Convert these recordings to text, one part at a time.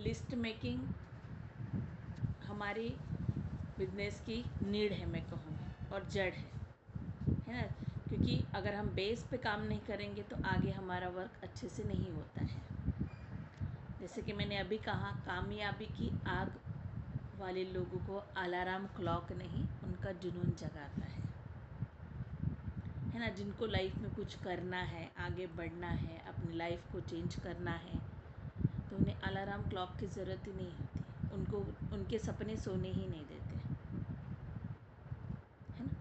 List making हमारी business की need है, मैं कहूँ, और जड़ है ना। क्योंकि अगर हम बेस पे काम नहीं करेंगे तो आगे हमारा वर्क अच्छे से नहीं होता है। जैसे कि मैंने अभी कहा, कामयाबी की आग वाले लोगों को अलार्म क्लॉक नहीं, उनका जुनून जगाता है ना। जिनको लाइफ में कुछ करना है, आगे बढ़ना है, अपनी लाइफ को चेंज करना है, तो उन्हें अलार्म क्लॉक की ज़रूरत ही नहीं होती। उनको उनके सपने सोने ही नहीं देते, है ना।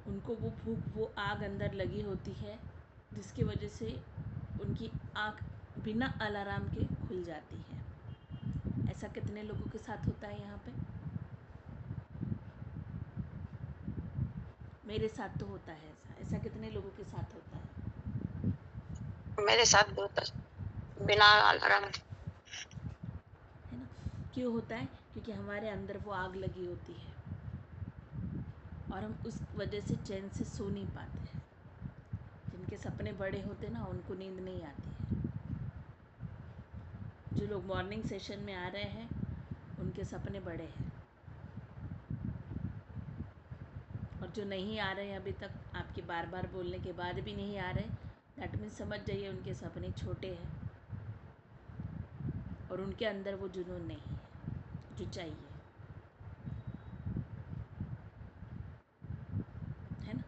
उनको वो भूख, वो आग अंदर लगी होती है, जिसकी वजह से उनकी आँख बिना अलार्म के खुल जाती है। ऐसा कितने लोगों के साथ होता है यहाँ पे? मेरे साथ तो होता है ऐसा कितने लोगों के साथ होता है? मेरे साथ भी होता है, बिना अलार्म के। है ना। क्यों होता है? क्योंकि हमारे अंदर वो आग लगी होती है और हम उस वजह से चैन से सो नहीं पाते हैं। जिनके सपने बड़े होते हैं ना, उनको नींद नहीं आती है। जो लोग मॉर्निंग सेशन में आ रहे हैं, उनके सपने बड़े हैं, और जो नहीं आ रहे हैं अभी तक, आपके बार बार बोलने के बाद भी नहीं आ रहे, दैट मीन्स समझ जाइए उनके सपने छोटे हैं और उनके अंदर वो जुनून नहीं है जो चाहिए, है ना।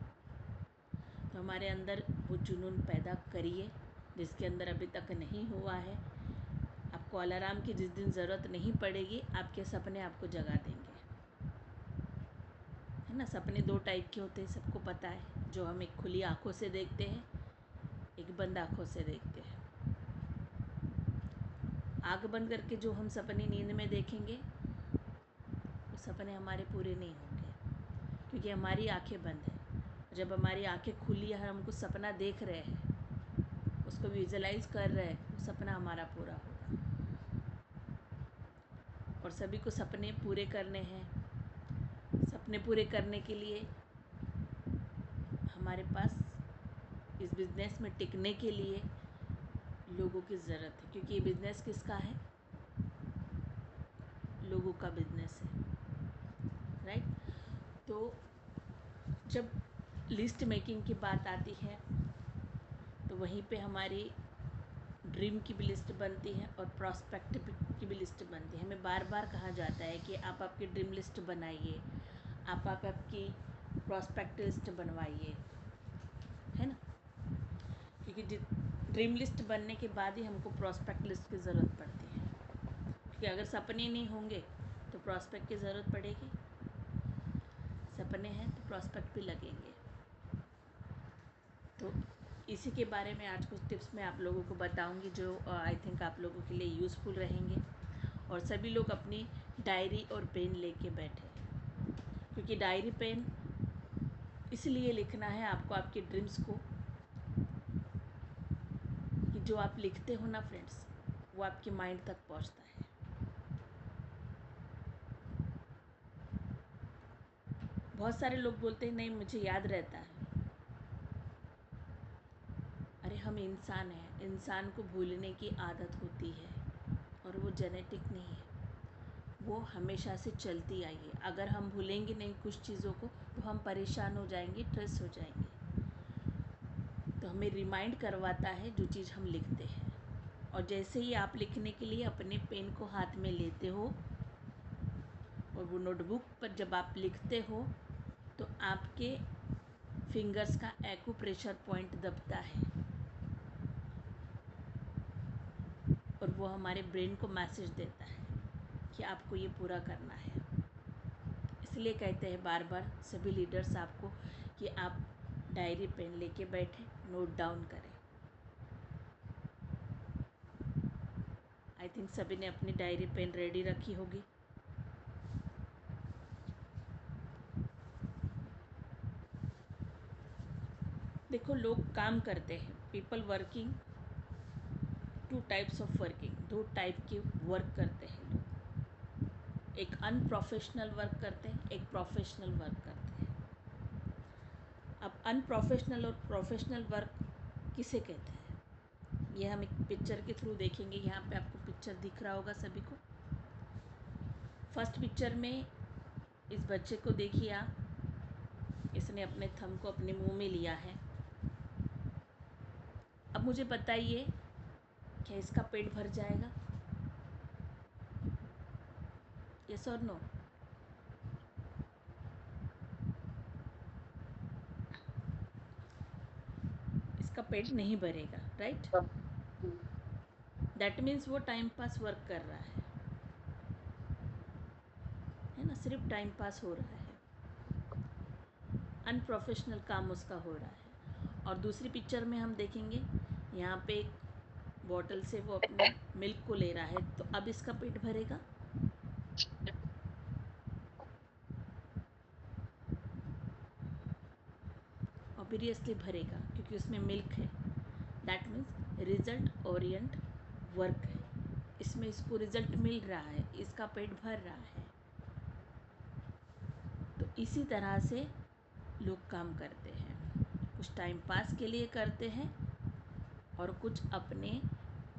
तो हमारे अंदर वो जुनून पैदा करिए, जिसके अंदर अभी तक नहीं हुआ है। आपको अलार्म की जिस दिन ज़रूरत नहीं पड़ेगी, आपके सपने आपको जगा देंगे, है ना। सपने दो टाइप के होते हैं, सबको पता है। जो हम एक खुली आँखों से देखते हैं, एक बंद आँखों से देखते हैं। आँख बंद करके जो हम सपने नींद में देखेंगे, वो सपने हमारे पूरे नहीं होंगे, क्योंकि हमारी आंखें बंद हैं। जब हमारी आंखें खुली है, हम कुछ सपना देख रहे हैं, उसको विजुअलाइज कर रहे हैं, वो सपना हमारा पूरा होगा। और सभी को सपने पूरे करने हैं। सपने पूरे करने के लिए हमारे पास इस बिज़नेस में टिकने के लिए लोगों की ज़रूरत है, क्योंकि ये बिज़नेस किसका है? लोगों का बिज़नेस है, राइट। तो जब लिस्ट मेकिंग की बात आती है, तो वहीं पे हमारी ड्रीम की भी लिस्ट बनती है और प्रॉस्पेक्ट की भी लिस्ट बनती है। हमें बार बार कहा जाता है कि आप आपकी ड्रीम लिस्ट बनाइए, आप आपकी प्रॉस्पेक्ट लिस्ट बनवाइए, है ना। क्योंकि ड्रीम लिस्ट बनने के बाद ही हमको प्रॉस्पेक्ट लिस्ट की ज़रूरत पड़ती है। क्योंकि अगर सपने नहीं होंगे तो प्रॉस्पेक्ट की ज़रूरत पड़ेगी, सपने हैं तो प्रॉस्पेक्ट भी लगेंगे। तो इसी के बारे में आज कुछ टिप्स मैं आप लोगों को बताऊंगी, जो आई थिंक आप लोगों के लिए यूज़फुल रहेंगे। और सभी लोग अपनी डायरी और पेन लेके बैठे, क्योंकि डायरी पेन इसलिए लिखना है आपको, आपके ड्रीम्स को, कि जो आप लिखते हो ना फ्रेंड्स, वो आपके माइंड तक पहुंचता है। बहुत सारे लोग बोलते हैं नहीं मुझे याद रहता है। अरे हम इंसान हैं, इंसान को भूलने की आदत होती है, और वो जेनेटिक नहीं है, वो हमेशा से चलती आई है। अगर हम भूलेंगे नहीं कुछ चीज़ों को, तो हम परेशान हो जाएंगे, स्ट्रेस हो जाएंगे। तो हमें रिमाइंड करवाता है जो चीज़ हम लिखते हैं। और जैसे ही आप लिखने के लिए अपने पेन को हाथ में लेते हो और वो नोटबुक पर जब आप लिखते हो, तो आपके फिंगर्स का एक्यूप्रेशर पॉइंट दबता है, और वो हमारे ब्रेन को मैसेज देता है कि आपको ये पूरा करना है। इसलिए कहते हैं बार बार सभी लीडर्स आपको कि आप डायरी पेन लेके बैठे, नोट डाउन करें। आई थिंक सभी ने अपनी डायरी पेन रेडी रखी होगी। देखो, लोग काम करते हैं, people working, two types of working, दो टाइप के वर्क करते हैं लोग। एक अनप्रोफेशनल वर्क करते हैं, एक प्रोफेशनल वर्क करते हैं। अब अनप्रोफेशनल और प्रोफेशनल वर्क किसे कहते हैं? ये हम एक पिक्चर के थ्रू देखेंगे। यहाँ पे आपको पिक्चर दिख रहा होगा सभी को। फर्स्ट पिक्चर में इस बच्चे को देखिए आप, इसने अपने थंब को अपने मुंह में लिया है। अब मुझे बताइए क्या इसका पेट भर जाएगा? यस और नो? इसका पेट नहीं भरेगा, राइट? दैट मीन्स वो टाइम पास वर्क कर रहा है ना, सिर्फ टाइम पास हो रहा है, अनप्रोफेशनल काम उसका हो रहा है। और दूसरी पिक्चर में हम देखेंगे यहाँ पे एक बॉटल से वो अपने मिल्क को ले रहा है, तो अब इसका पेट भरेगा? ऑब्वियसली भरेगा, क्योंकि उसमें मिल्क है। That means result Orient work है, इसमें इसको रिजल्ट मिल रहा है, इसका पेट भर रहा है। तो इसी तरह से लोग काम करते हैं, कुछ टाइम पास के लिए करते हैं और कुछ अपने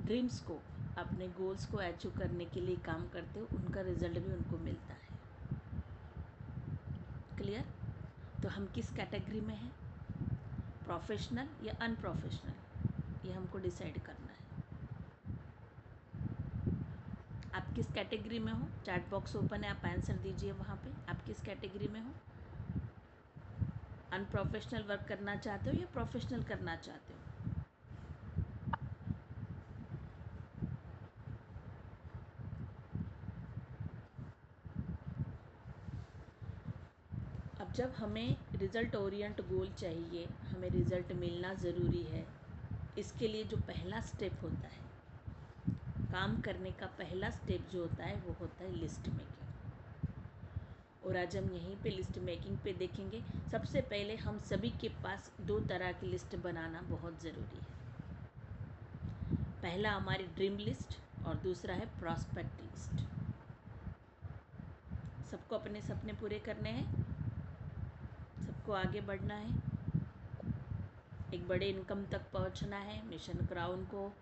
ड्रीम्स को, अपने गोल्स को अचीव करने के लिए काम करते हो, उनका रिजल्ट भी उनको मिलता है। क्लियर? तो हम किस कैटेगरी में हैं, प्रोफेशनल या अनप्रोफेशनल, ये हमको डिसाइड करना है। आप किस कैटेगरी में हो? चैट बॉक्स ओपन है, आप आंसर दीजिए वहाँ पे। आप किस कैटेगरी में हो? अनप्रोफेशनल वर्क करना चाहते हो या प्रोफेशनल करना चाहते हो? अब जब हमें रिज़ल्ट ओरिएंट गोल चाहिए, हमें रिज़ल्ट मिलना ज़रूरी है, इसके लिए जो पहला स्टेप होता है, काम करने का पहला स्टेप जो होता है वो होता है लिस्ट मेकिंग। और आज हम यहीं पे लिस्ट मेकिंग पे देखेंगे। सबसे पहले हम सभी के पास दो तरह की लिस्ट बनाना बहुत ज़रूरी है। पहला हमारी ड्रीम लिस्ट और दूसरा है प्रॉस्पेक्ट लिस्ट। सबको अपने सपने पूरे करने हैं, सबको आगे बढ़ना है, एक बड़े इनकम तक पहुंचना है, मिशन क्राउन को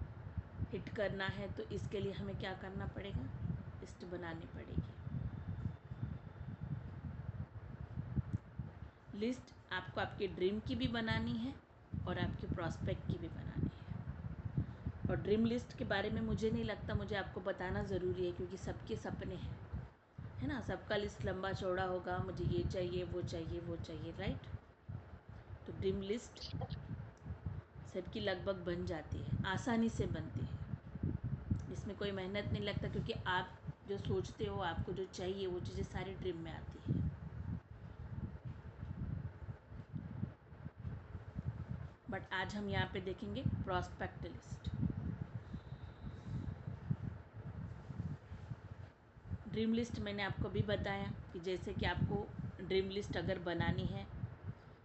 हिट करना है, तो इसके लिए हमें क्या करना पड़ेगा? लिस्ट बनानी पड़ेगी। लिस्ट आपको आपके ड्रीम की भी बनानी है और आपके प्रॉस्पेक्ट की भी बनानी है। और ड्रीम लिस्ट के बारे में मुझे नहीं लगता मुझे आपको बताना ज़रूरी है, क्योंकि सबके सपने हैं, है ना, सबका लिस्ट लंबा चौड़ा होगा, मुझे ये चाहिए वो चाहिए वो चाहिए, राइट? तो ड्रीम लिस्ट सबकी लगभग बन जाती है, आसानी से बनती है, इसमें कोई मेहनत नहीं लगता, क्योंकि आप जो सोचते हो, आपको जो चाहिए वो चीज़ें सारी ड्रीम में आती है। बट आज हम यहाँ पे देखेंगे प्रॉस्पेक्ट लिस्ट। ड्रीम लिस्ट मैंने आपको भी बताया कि जैसे कि आपको ड्रीम लिस्ट अगर बनानी है,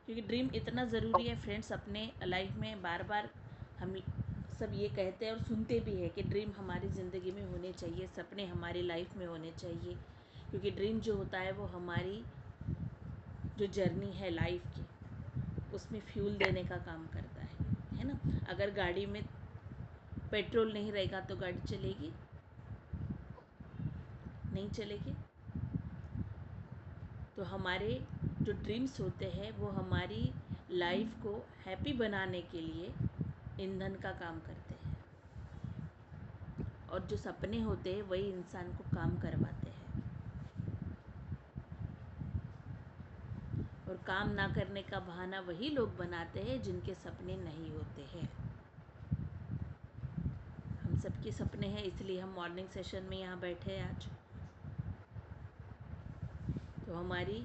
क्योंकि ड्रीम इतना ज़रूरी है फ्रेंड्स अपने लाइफ में। बार बार हम सब ये कहते हैं और सुनते भी हैं कि ड्रीम हमारी ज़िंदगी में होने चाहिए, सपने हमारी लाइफ में होने चाहिए, क्योंकि ड्रीम जो होता है वो हमारी जो जर्नी है लाइफ की, उसमें फ्यूल देने का काम करता है ना। अगर गाड़ी में पेट्रोल नहीं रहेगा तो गाड़ी चलेगी? नहीं चलेगी। तो हमारे जो ड्रीम्स होते हैं वो हमारी लाइफ को हैप्पी बनाने के लिए ईंधन का काम करते हैं, और जो सपने होते हैं वही इंसान को काम करवाते हैं। और काम ना करने का बहाना वही लोग बनाते हैं जिनके सपने नहीं होते हैं। हम सबके सपने हैं, इसलिए हम मॉर्निंग सेशन में यहाँ बैठे हैं आज। तो हमारी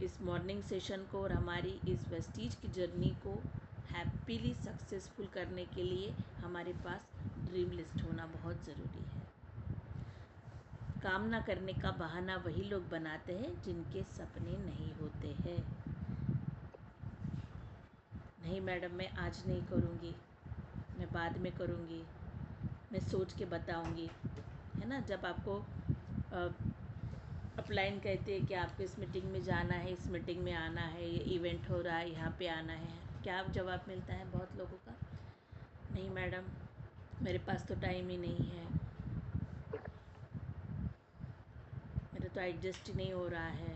इस मॉर्निंग सेशन को और हमारी इस वेस्टीज की जर्नी को हैप्पीली सक्सेसफुल करने के लिए हमारे पास ड्रीम लिस्ट होना बहुत ज़रूरी है। काम ना करने का बहाना वही लोग बनाते हैं जिनके सपने नहीं होते हैं। नहीं मैडम, मैं आज नहीं करूँगी, मैं बाद में करूँगी, मैं सोच के बताऊँगी, है ना। जब आपको अपलाइन कहते हैं कि आपको इस मीटिंग में जाना है, इस मीटिंग में आना है, ये इवेंट हो रहा है, यहाँ पे आना है, क्या जवाब मिलता है बहुत लोगों का? नहीं मैडम, मेरे पास तो टाइम ही नहीं है, मेरा तो एडजस्ट ही नहीं हो रहा है,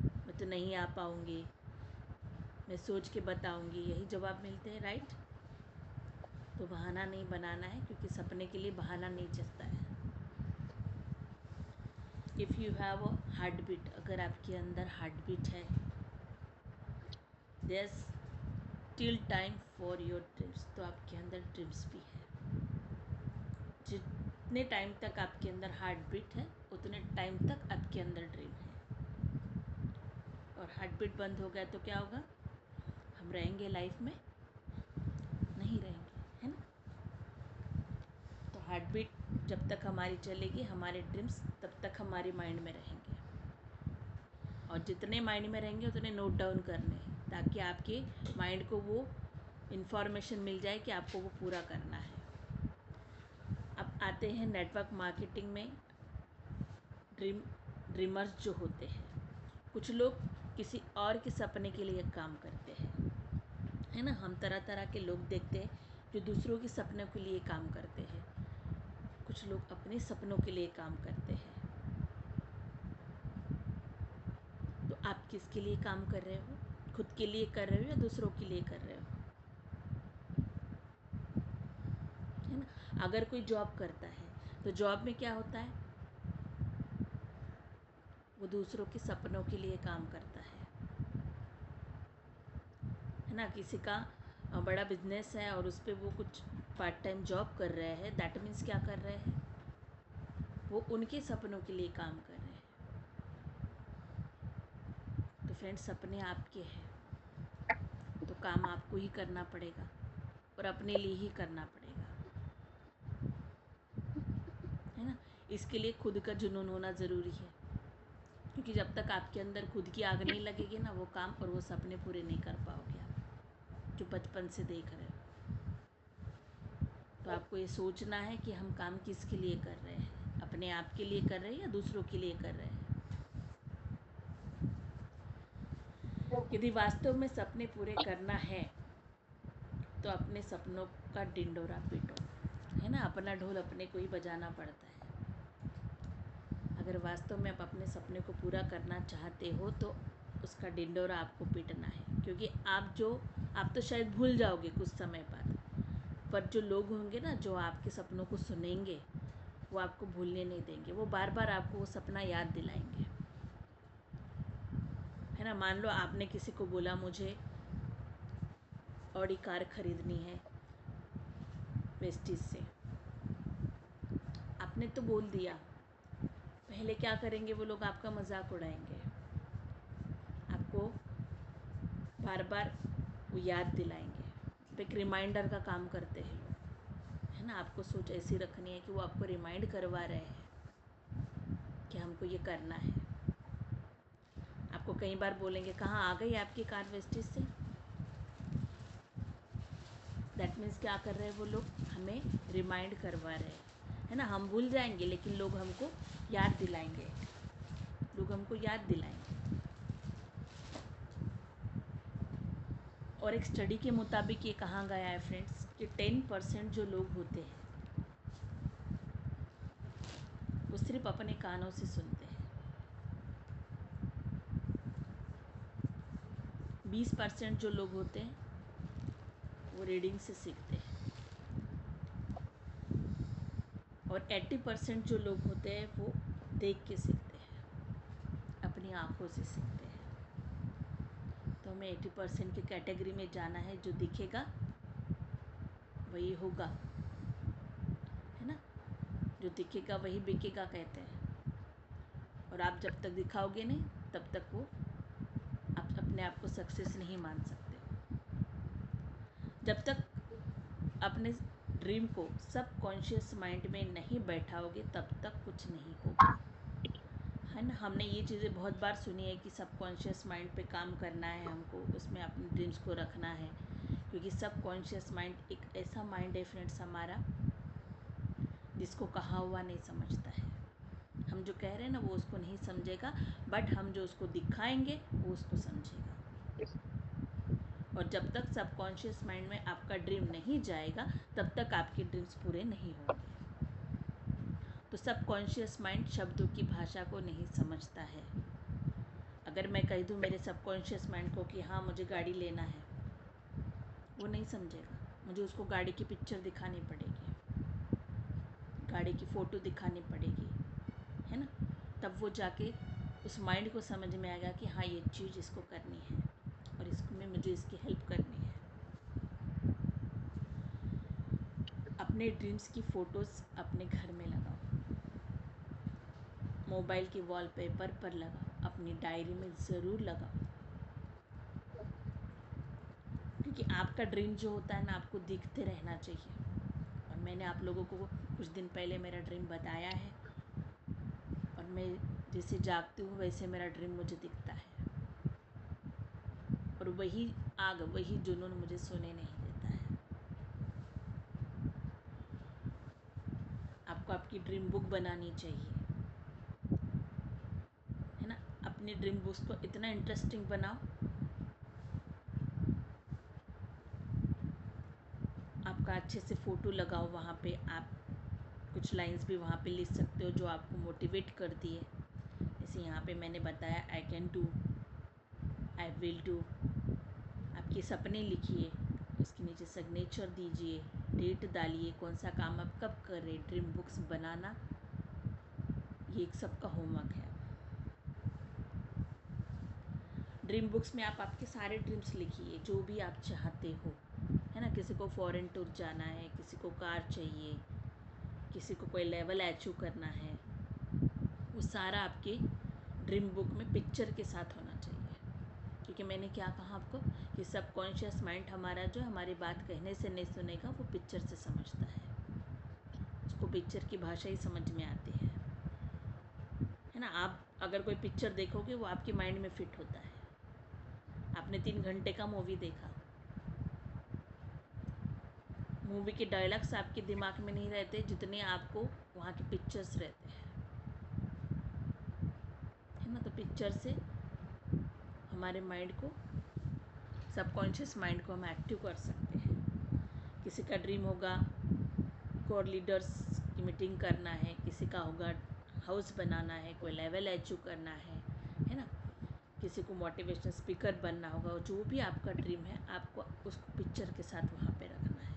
मैं तो नहीं आ पाऊँगी, मैं सोच के बताऊँगी, यही जवाब मिलते हैं, राइट? तो बहाना नहीं बनाना है, क्योंकि सपने के लिए बहाना नहीं चलता है। If you have a heart beat, अगर आपके अंदर हार्ट बीट है, there still time for your dreams, तो आपके अंदर ड्रीम्स भी है। जितने टाइम तक आपके अंदर हार्ट बीट है, उतने टाइम तक आपके अंदर ड्रीम है। और हार्ट बीट बंद हो गया तो क्या होगा? हम रहेंगे लाइफ में? नहीं रहेंगे, है ना? तो हार्ट बीट जब तक हमारी चलेगी, हमारे ड्रीम्स तब तक हमारे माइंड में रहेंगे, और जितने माइंड में रहेंगे उतने नोट डाउन करने हैं, ताकि आपके माइंड को वो इन्फॉर्मेशन मिल जाए कि आपको वो पूरा करना है। अब आते हैं नेटवर्क मार्केटिंग में ड्रीमर्स जो होते हैं। कुछ लोग किसी और के सपने के लिए काम करते हैं, है ना? हम तरह तरह के लोग देखते हैं जो दूसरों के सपनों के लिए काम करते हैं। कुछ लोग अपने सपनों के लिए काम करते हैं। तो आप किसके लिए काम कर रहे हो? खुद के लिए कर रहे हो या दूसरों के लिए कर रहे हो? है ना? अगर कोई जॉब करता है तो जॉब में क्या होता है? वो दूसरों के सपनों के लिए काम करता है ना? किसी का बड़ा बिजनेस है और उस पर वो कुछ पार्ट टाइम जॉब कर रहे हैं, दैट मीन्स क्या कर रहे हैं? वो उनके सपनों के लिए काम कर रहे हैं। तो फ्रेंड्स, सपने आपके हैं तो काम आपको ही करना पड़ेगा, और अपने लिए ही करना पड़ेगा, है ना? इसके लिए खुद का जुनून होना ज़रूरी है, क्योंकि जब तक आपके अंदर खुद की आग नहीं लगेगी ना, वो काम और वो सपने पूरे नहीं कर पाओगे आप, जो बचपन से देख रहे हो। तो आपको ये सोचना है कि हम काम किसके लिए कर रहे हैं, अपने आप के लिए कर रहे हैं या दूसरों के लिए कर रहे हैं। यदि वास्तव में सपने पूरे करना है तो अपने सपनों का डिंडोरा पीटो, है ना? अपना ढोल अपने को ही बजाना पड़ता है। अगर वास्तव में आप अपने सपने को पूरा करना चाहते हो तो उसका डिंडोरा आपको पीटना है, क्योंकि आप तो शायद भूल जाओगे कुछ समय बाद, पर जो लोग होंगे ना, जो आपके सपनों को सुनेंगे, वो आपको भूलने नहीं देंगे, वो बार बार आपको वो सपना याद दिलाएंगे, है ना? मान लो आपने किसी को बोला मुझे ऑडी कार खरीदनी है वेस्टीज से, आपने तो बोल दिया, पहले क्या करेंगे वो लोग? आपका मजाक उड़ाएंगे, आपको बार बार वो याद दिलाएंगे, मतलब एक रिमाइंडर का काम करते हैं लोग, है ना? आपको सोच ऐसी रखनी है कि वो आपको रिमाइंड करवा रहे हैं कि हमको ये करना है। आपको कई बार बोलेंगे, कहाँ आ गई आपकी कार वेस्टेज से? दैट मीन्स क्या कर रहे हैं वो लोग? हमें रिमाइंड करवा रहे हैं, है ना? हम भूल जाएंगे लेकिन लोग हमको याद दिलाएंगे, लोग हमको याद दिलाएंगे। और एक स्टडी के मुताबिक ये कहा गया है फ्रेंड्स कि 10% जो लोग होते हैं वो सिर्फ अपने कानों से सुनते हैं, 20% जो लोग होते हैं वो रीडिंग से सीखते हैं, और 80% जो लोग होते हैं वो देख के सीखते हैं, अपनी आँखों से सीखते हैं। तो हमें 80% की कैटेगरी में जाना है, जो दिखेगा वही होगा, है ना? जो दिखेगा वही बिकेगा कहते हैं, और आप जब तक दिखाओगे नहीं तब तक वो आप अपने आप को सक्सेस नहीं मान सकते। जब तक अपने ड्रीम को सबकॉन्शियस माइंड में नहीं बैठाओगे तब तक कुछ नहीं होगा, है ना? हमने ये चीज़ें बहुत बार सुनी है कि सबकॉन्शियस माइंड पे काम करना है हमको, उसमें अपने ड्रीम्स को रखना है, क्योंकि सबकॉन्शियस माइंड एक ऐसा माइंड है फ्रेंड्स हमारा, जिसको कहा हुआ नहीं समझता है। हम जो कह रहे हैं ना वो उसको नहीं समझेगा, बट हम जो उसको दिखाएंगे वो उसको समझेगा। और जब तक सबकॉन्शियस माइंड में आपका ड्रीम नहीं जाएगा तब तक आपके ड्रीम्स पूरे नहीं होंगे। तो सबकॉन्शियस माइंड शब्दों की भाषा को नहीं समझता है। अगर मैं कह दूँ मेरे सबकॉन्शियस माइंड को कि हाँ मुझे गाड़ी लेना है, वो नहीं समझेगा। मुझे उसको गाड़ी की पिक्चर दिखानी पड़ेगी, गाड़ी की फ़ोटो दिखानी पड़ेगी, है ना। तब वो जाके उस माइंड को समझ में आएगा कि हाँ ये चीज़ इसको करनी है और इसमें मुझे इसकी हेल्प करनी है। अपने ड्रीम्स की फ़ोटोज़ अपने घर में लगाओ, मोबाइल के वॉलपेपर पर लगाओ, अपनी डायरी में ज़रूर लगाओ, क्योंकि आपका ड्रीम जो होता है ना आपको दिखते रहना चाहिए। और मैंने आप लोगों को कुछ दिन पहले मेरा ड्रीम बताया है, और मैं जैसे जागती हूँ वैसे मेरा ड्रीम मुझे दिखता है, और वही आग वही जुनून मुझे सोने नहीं देता है। आपको आपकी ड्रीम बुक बनानी चाहिए, है ना। अपनी ड्रीम बुक्स को इतना इंटरेस्टिंग बनाओ, आपका अच्छे से फ़ोटो लगाओ, वहाँ पे आप कुछ लाइंस भी वहाँ पे लिख सकते हो जो आपको मोटिवेट करती है। जैसे यहाँ पे मैंने बताया I can do, I will do. आपके सपने लिखिए, उसके नीचे सिग्नेचर दीजिए, डेट डालिए, कौन सा काम आप कब कर रहे। ड्रीम बुक्स बनाना ये एक सबका होमवर्क है। ड्रीम बुक्स में आप आपके सारे ड्रीम्स लिखिए जो भी आप चाहते हो, है ना। किसी को फॉरेन टूर जाना है, किसी को कार चाहिए, किसी को कोई लेवल अचीव करना है, वो सारा आपके ड्रीम बुक में पिक्चर के साथ होना चाहिए। क्योंकि मैंने क्या कहा आपको कि सबकॉन्शियस माइंड हमारा जो हमारी बात कहने से नहीं सुनेगा, वो पिक्चर से समझता है, उसको पिक्चर की भाषा ही समझ में आती है ना। आप अगर कोई पिक्चर देखोगे वो आपके माइंड में फिट होता है। आपने 3 घंटे का मूवी देखा, मूवी के डायलॉग्स आपके दिमाग में नहीं रहते जितने आपको वहाँ के पिक्चर्स रहते हैं, है ना। तो पिक्चर से हमारे माइंड को, सबकॉन्शियस माइंड को हम एक्टिव कर सकते हैं। किसी का ड्रीम होगा कोर लीडर्स की मीटिंग करना है, किसी का होगा हाउस बनाना है, कोई लेवल अचीव करना है ना। किसी को मोटिवेशनल स्पीकर बनना होगा। जो भी आपका ड्रीम है आपको उसको पिक्चर के साथ वहाँ पे रखना है।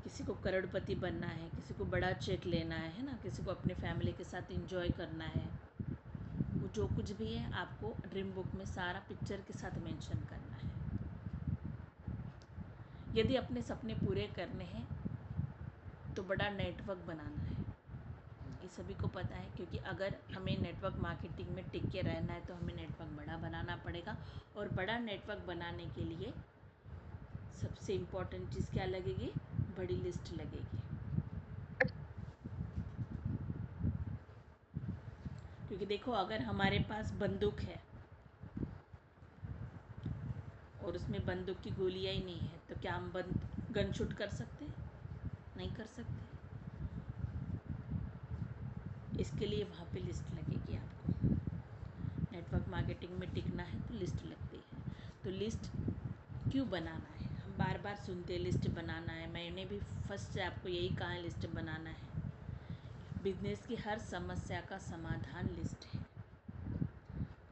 किसी को करोड़पति बनना है, किसी को बड़ा चेक लेना है ना, किसी को अपने फैमिली के साथ एंजॉय करना है। वो जो कुछ भी है आपको ड्रीम बुक में सारा पिक्चर के साथ मेंशन करना है। यदि अपने सपने पूरे करने हैं तो बड़ा नेटवर्क बनाना है, ये सभी को पता है। क्योंकि अगर हमें नेटवर्क मार्केटिंग में टिक के रहना है तो हमें नेटवर्क बड़ा बनाना पड़ेगा। और बड़ा नेटवर्क बनाने के लिए सबसे इम्पोर्टेंट चीज़ क्या लगेगी? बड़ी लिस्ट लगेगी। क्योंकि देखो अगर हमारे पास बंदूक है और उसमें बंदूक की गोलियां ही नहीं है तो क्या हम गन शूट कर सकते हैं? नहीं कर सकते। इसके लिए वहाँ पे लिस्ट लगेगी आपको। नेटवर्क मार्केटिंग में टिकना है तो लिस्ट लगती है। तो लिस्ट क्यों बनाना है? हम बार बार सुनते हैं लिस्ट बनाना है। मैंने भी फर्स्ट से आपको यही कहा है, लिस्ट बनाना है। बिजनेस की हर समस्या का समाधान लिस्ट है।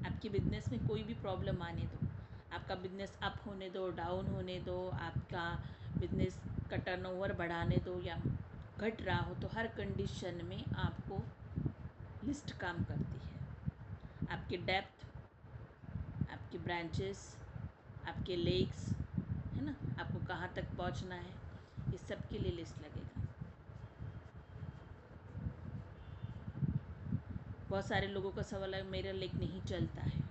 आपकी बिजनेस में कोई भी प्रॉब्लम आने दो, आपका बिजनेस अप होने दो, डाउन होने दो, आपका बिजनेस का टर्नओवर बढ़ाने दो या घट रहा हो, तो हर कंडीशन में आपको लिस्ट काम करती है। आपकी डेप्थ, आपकी ब्रांचेस, आपके लेक्स, है ना, आपको कहाँ तक पहुँचना है, इस सब के लिए लिस्ट लगेगा। बहुत सारे लोगों का सवाल है मेरा लेक नहीं चलता है।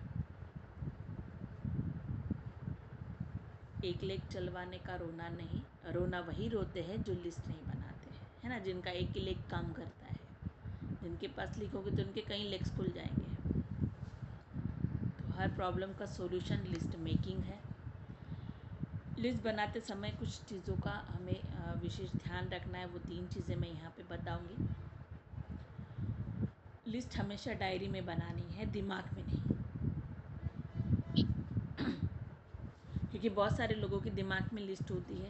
एक लेक चलवाने का रोना नहीं, रोना वही रोते हैं जो लिस्ट नहीं बनाते हैं, है ना। जिनका एक ही लेक काम करता है, जिनके पास लीक होगी तो उनके कई लेक्स खुल जाएंगे। तो हर प्रॉब्लम का सॉल्यूशन लिस्ट मेकिंग है। लिस्ट बनाते समय कुछ चीज़ों का हमें विशेष ध्यान रखना है। वो 3 चीज़ें मैं यहाँ पे बताऊँगी। लिस्ट हमेशा डायरी में बनानी है, दिमाग में नहीं। क्योंकि बहुत सारे लोगों के दिमाग में लिस्ट होती है,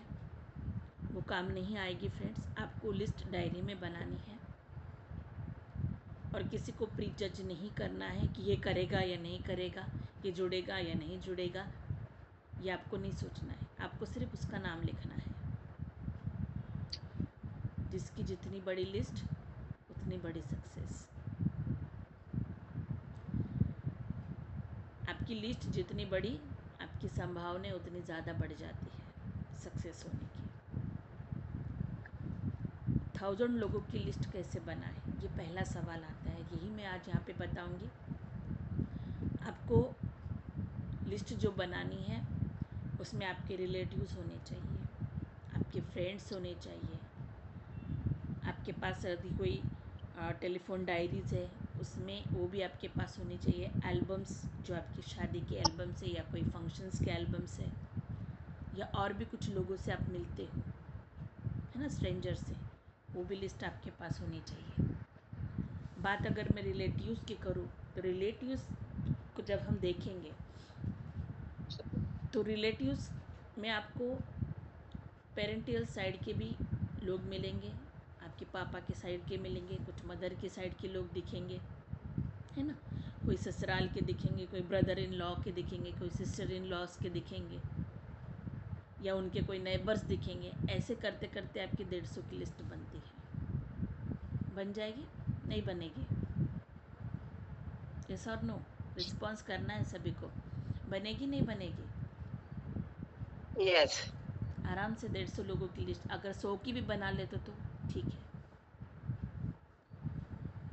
वो काम नहीं आएगी फ्रेंड्स। आपको लिस्ट डायरी में बनानी है और किसी को प्री जज नहीं करना है कि ये करेगा या नहीं करेगा, ये जुड़ेगा या नहीं जुड़ेगा, ये आपको नहीं सोचना है। आपको सिर्फ उसका नाम लिखना है। जिसकी जितनी बड़ी लिस्ट उतनी बड़ी सक्सेस। आपकी लिस्ट जितनी बड़ी, आपकी संभावनाएं उतनी ज़्यादा बढ़ जाती है सक्सेस होने की। 1000 लोगों की लिस्ट कैसे बनाएं, ये पहला सवाल आता है। यही मैं आज यहाँ पे बताऊँगी। आपको लिस्ट जो बनानी है उसमें आपके रिलेटिव्स होने चाहिए, आपके फ्रेंड्स होने चाहिए, आपके पास यदि कोई टेलीफोन डायरीज़ है उसमें वो भी आपके पास होनी चाहिए। एल्बम्स, जो आपकी शादी के एल्बम्स है या कोई फंक्शंस के एल्बम्स है, या और भी कुछ लोगों से आप मिलते हो, है ना, स्ट्रेंजर से, वो भी लिस्ट आपके पास होनी चाहिए। बात अगर मैं रिलेटिव्स की करूँ तो रिलेटिव्स को जब हम देखेंगे तो रिलेटिव्स में आपको पेरेंटियल साइड के भी लोग मिलेंगे, आपके पापा के साइड के मिलेंगे, कुछ मदर के साइड के लोग दिखेंगे, है ना, कोई ससुराल के दिखेंगे, कोई ब्रदर इन लॉ के दिखेंगे, कोई सिस्टर इन लॉस के दिखेंगे, या उनके कोई नेबर्स दिखेंगे। ऐसे करते करते आपकी 150 की लिस्ट बनती है। बन जाएगी? नहीं बनेगी? यस और नो? रिस्पॉन्स करना है सभी को। बनेगी नहीं बनेगी? यस। आराम से 150 लोगों की लिस्ट, अगर 100 की भी बना लेते तो ठीक है।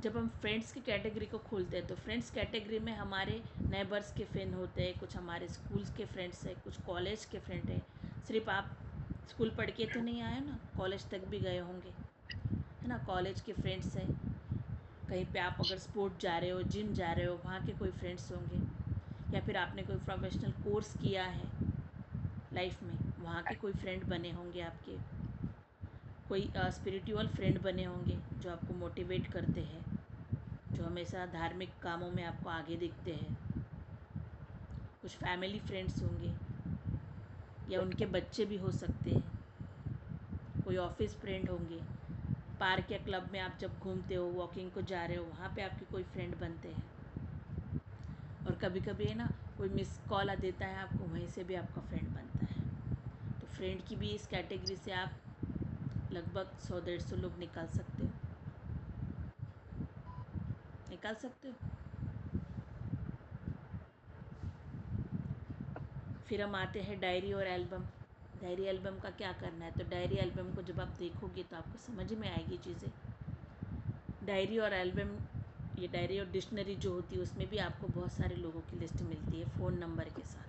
जब हम फ्रेंड्स की कैटेगरी को खोलते हैं तो फ्रेंड्स कैटेगरी में हमारे नेबर्स के फ्रेंड होते हैं, कुछ हमारे स्कूल्स के फ्रेंड्स हैं, कुछ कॉलेज के फ्रेंड हैं। सिर्फ आप स्कूल पढ़ के तो नहीं आए ना, कॉलेज तक भी गए होंगे, है ना, कॉलेज के फ्रेंड्स हैं। कहीं पे आप अगर स्पोर्ट जा रहे हो, जिम जा रहे हो, वहाँ के कोई फ्रेंड्स होंगे, या फिर आपने कोई प्रोफेशनल कोर्स किया है लाइफ में, वहाँ के कोई फ्रेंड बने होंगे आपके। कोई स्पिरिचुअल फ्रेंड बने होंगे जो आपको मोटिवेट करते हैं, जो हमेशा धार्मिक कामों में आपको आगे दिखते हैं। कुछ फैमिली फ्रेंड्स होंगे या उनके बच्चे भी हो सकते हैं। कोई ऑफिस फ्रेंड होंगे। पार्क या क्लब में आप जब घूमते हो, वॉकिंग को जा रहे हो, वहाँ पे आपके कोई फ्रेंड बनते हैं। और कभी कभी है ना, कोई मिस कॉल देता है आपको, वहीं से भी आपका फ्रेंड बनता है। तो फ्रेंड की भी इस कैटेगरी से आप लगभग 100-150 लोग निकाल सकते हो। निकाल सकते हो। फिर हम आते हैं डायरी और एल्बम। डायरी एल्बम का क्या करना है? तो डायरी एल्बम को जब आप देखोगे तो आपको समझ में आएगी चीज़ें। डायरी और एल्बम, ये डायरी और डिक्शनरी जो होती है उसमें भी आपको बहुत सारे लोगों की लिस्ट मिलती है फ़ोन नंबर के साथ।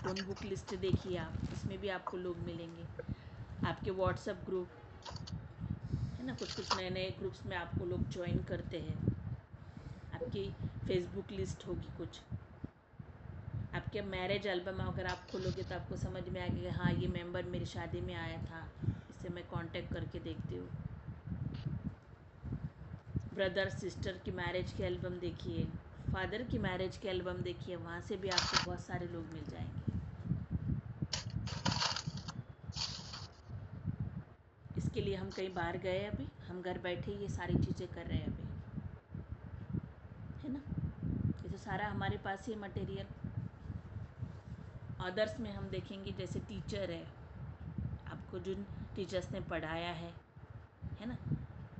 फ़ोन बुक लिस्ट देखिए आप, उसमें भी आपको लोग मिलेंगे। आपके व्हाट्सएप ग्रुप, है ना, कुछ कुछ नए नए ग्रुप्स में आपको लोग ज्वाइन करते हैं। आपकी फेसबुक लिस्ट होगी कुछ। आपके मैरिज एल्बम अगर आप खोलोगे तो आपको समझ में आएगा कि हाँ, ये मेंबर मेरी शादी में आया था, इससे मैं कांटेक्ट करके देखती हूँ। ब्रदर सिस्टर की मैरिज के एल्बम देखिए, फादर की मैरिज के एल्बम देखिए, वहाँ से भी आपको बहुत सारे लोग मिल जाएंगे। इसके लिए हम कहीं बाहर गए अभी, हम घर बैठे ये सारी चीज़ें कर रहे हैं अभी, है ना। ये तो सारा हमारे पास ही मटेरियल। अदर्स में हम देखेंगे, जैसे टीचर है, आपको जिन टीचर्स ने पढ़ाया है ना,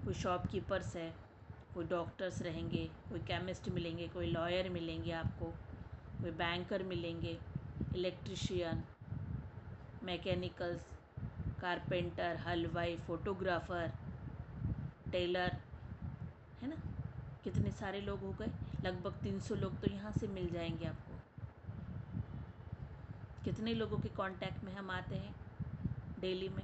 कोई शॉपकीपर्स है, कोई डॉक्टर्स रहेंगे, कोई केमिस्ट मिलेंगे, कोई लॉयर मिलेंगे आपको, कोई बैंकर मिलेंगे, इलेक्ट्रिशियन, मैकेनिकल्स, कारपेंटर, हलवाई, फोटोग्राफ़र, टेलर, है ना। कितने सारे लोग हो गए, लगभग 300 लोग तो यहाँ से मिल जाएंगे आपको। कितने लोगों के कांटेक्ट में हम आते हैं डेली में,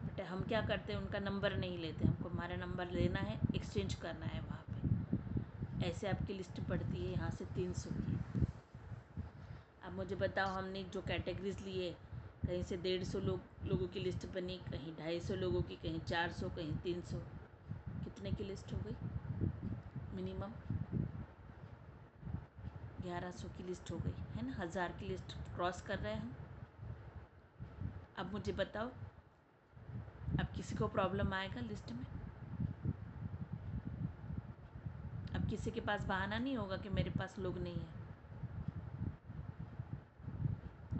बट हम क्या करते हैं, उनका नंबर नहीं लेते। हमको हमारा नंबर लेना है, एक्सचेंज करना है वहाँ पे। ऐसे आपकी लिस्ट पड़ती है यहाँ से 300 की। अब मुझे बताओ, हमने जो कैटेगरीज लिए, कहीं से 150 लोगों की लिस्ट बनी, कहीं 250 लोगों की, कहीं 400, कहीं 300। कितने की लिस्ट हो गई मिनिमम? 1100 की लिस्ट हो गई है ना, 1000 की लिस्ट क्रॉस कर रहे हैं हम। अब मुझे बताओ, अब किसी को प्रॉब्लम आएगा लिस्ट में? अब किसी के पास बहाना नहीं होगा कि मेरे पास लोग नहीं है,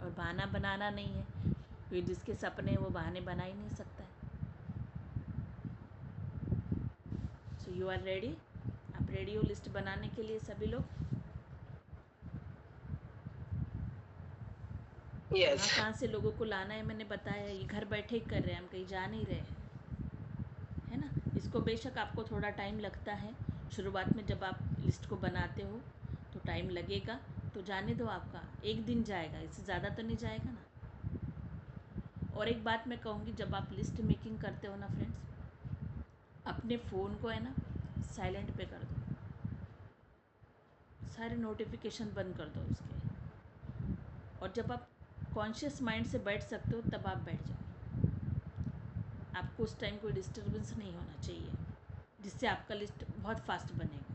और बहाना बनाना नहीं है, क्योंकि जिसके सपने हैं वो बहाने बना ही नहीं सकता है। So you are ready? आप रेडी हो लिस्ट बनाने के लिए सभी लोग? यस। कहाँ से लोगों को लाना है मैंने बताया, ये घर बैठे ही कर रहे हैं हम, कहीं जा नहीं रहे हैं, है ना। इसको बेशक आपको थोड़ा टाइम लगता है शुरुआत में, जब आप लिस्ट को बनाते हो तो टाइम लगेगा, तो जाने दो, आपका एक दिन जाएगा, इससे ज़्यादा तो नहीं जाएगा ना। और एक बात मैं कहूँगी, जब आप लिस्ट मेकिंग करते हो ना फ्रेंड्स, अपने फ़ोन को है ना साइलेंट पे कर दो, सारे नोटिफिकेशन बंद कर दो उसके, और जब आप कॉन्शियस माइंड से बैठ सकते हो तब आप बैठ जाओ। आपको उस टाइम कोई डिस्टर्बेंस नहीं होना चाहिए, जिससे आपका लिस्ट बहुत फास्ट बनेगा।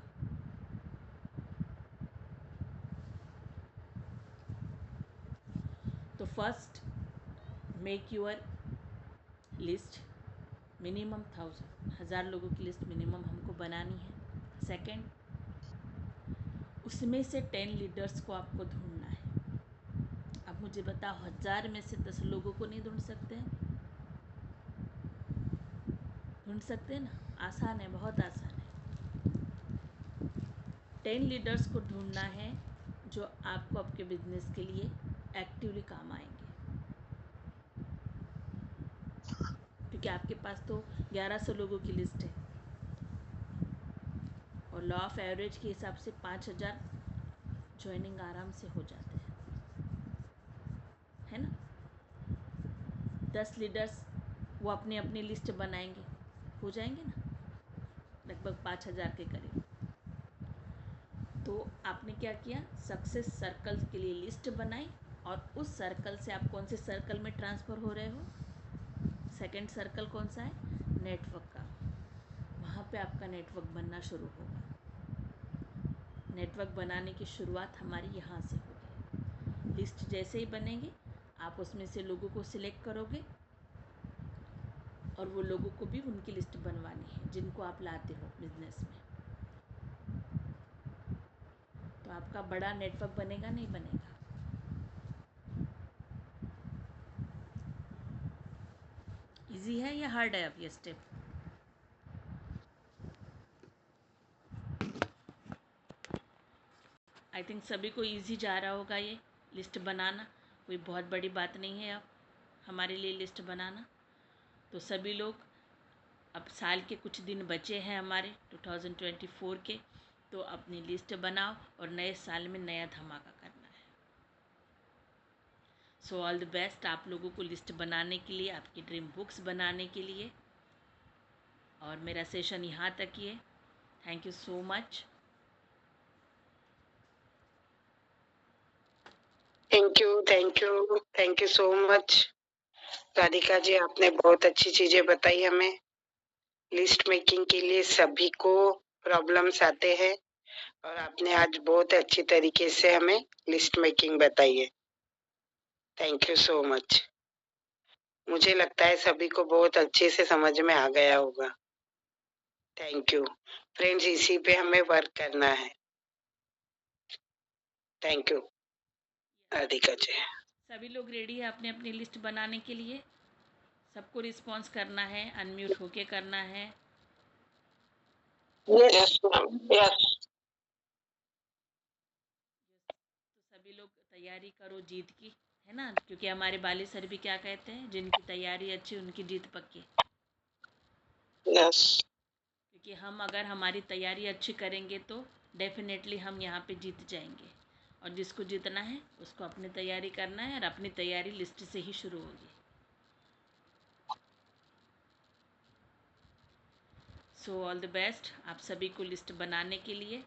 तो first, make your list minimum 1000 लोगों की लिस्ट मिनिमम हमको बनानी है। सेकंड, उसमें से 10 लीडर्स को आपको ढूंढना है। अब मुझे बताओ, 1000 में से 10 लोगों को नहीं ढूंढ सकते हैं? ढूंढ सकते हैं ना, आसान है, बहुत आसान है। 10 लीडर्स को ढूंढना है जो आपको आपके बिजनेस के लिए एक्टिवली काम आएंगे, क्योंकि आपके पास तो 1100 लोगों की लिस्ट है, और लॉ ऑफ एवरेज के हिसाब से 5000 ज्वाइनिंग आराम से हो जाते हैं, है ना। 10 लीडर्स वो अपनी अपनी लिस्ट बनाएंगे, हो जाएंगे ना, लगभग 5000 के करीब। तो आपने क्या किया, सक्सेस सर्कल के लिए लिस्ट बनाई, और उस सर्कल से आप कौन से सर्कल में ट्रांसफ़र हो रहे हो? सेकंड सर्कल कौन सा है? नेटवर्क का। वहाँ पे आपका नेटवर्क बनना शुरू होगा। नेटवर्क बनाने की शुरुआत हमारी यहाँ से होगी। लिस्ट जैसे ही बनेगी, आप उसमें से लोगों को सिलेक्ट करोगे, और वो लोगों को भी उनकी लिस्ट बनवानी है जिनको आप लाते हो बिजनेस में। तो आपका बड़ा नेटवर्क बनेगा, नहीं बनेगा? इजी है या हार्ड है अब ये स्टेप? आई थिंक सभी को इजी जा रहा होगा ये लिस्ट बनाना, कोई बहुत बड़ी बात नहीं है अब हमारे लिए लिस्ट बनाना। तो सभी लोग, अब साल के कुछ दिन बचे हैं हमारे 2024 के, तो अपनी लिस्ट बनाओ और नए साल में नया धमाका करना है। सो ऑल द बेस्ट आप लोगों को लिस्ट बनाने के लिए, आपकी ड्रीम बुक्स बनाने के लिए। और मेरा सेशन यहाँ तक ही है। Thank you so much. Thank you, thank you, thank you so much Radhika ji, आपने बहुत अच्छी चीजें बताई हमें। लिस्ट मेकिंग के लिए सभी को प्रॉब्लम्स आते हैं, और आपने आज बहुत अच्छी तरीके से हमें लिस्ट मेकिंग बताई है। Thank you so much. मुझे लगता है सभी को बहुत अच्छे से समझ में आ गया होगा। थैंक यू फ्रेंड्स, इसी पे हमें वर्क करना है। Thank you Radhika ji. सभी लोग रेडी है अपनी अपनी लिस्ट बनाने के लिए? सबको रिस्पॉन्स करना है, अनम्यूट होके करना है। Yes ma'am, yes. तो सभी लोग तैयारी करो जीत की, है ना, क्योंकि हमारे बाली सर भी क्या कहते हैं, जिनकी तैयारी अच्छी उनकी जीत पक्की। यस। क्योंकि हम अगर हमारी तैयारी अच्छी करेंगे तो डेफिनेटली हम यहाँ पे जीत जाएंगे, और जिसको जीतना है उसको अपनी तैयारी करना है, और अपनी तैयारी लिस्ट से ही शुरू होगी। सो ऑल द बेस्ट आप सभी को लिस्ट बनाने के लिए।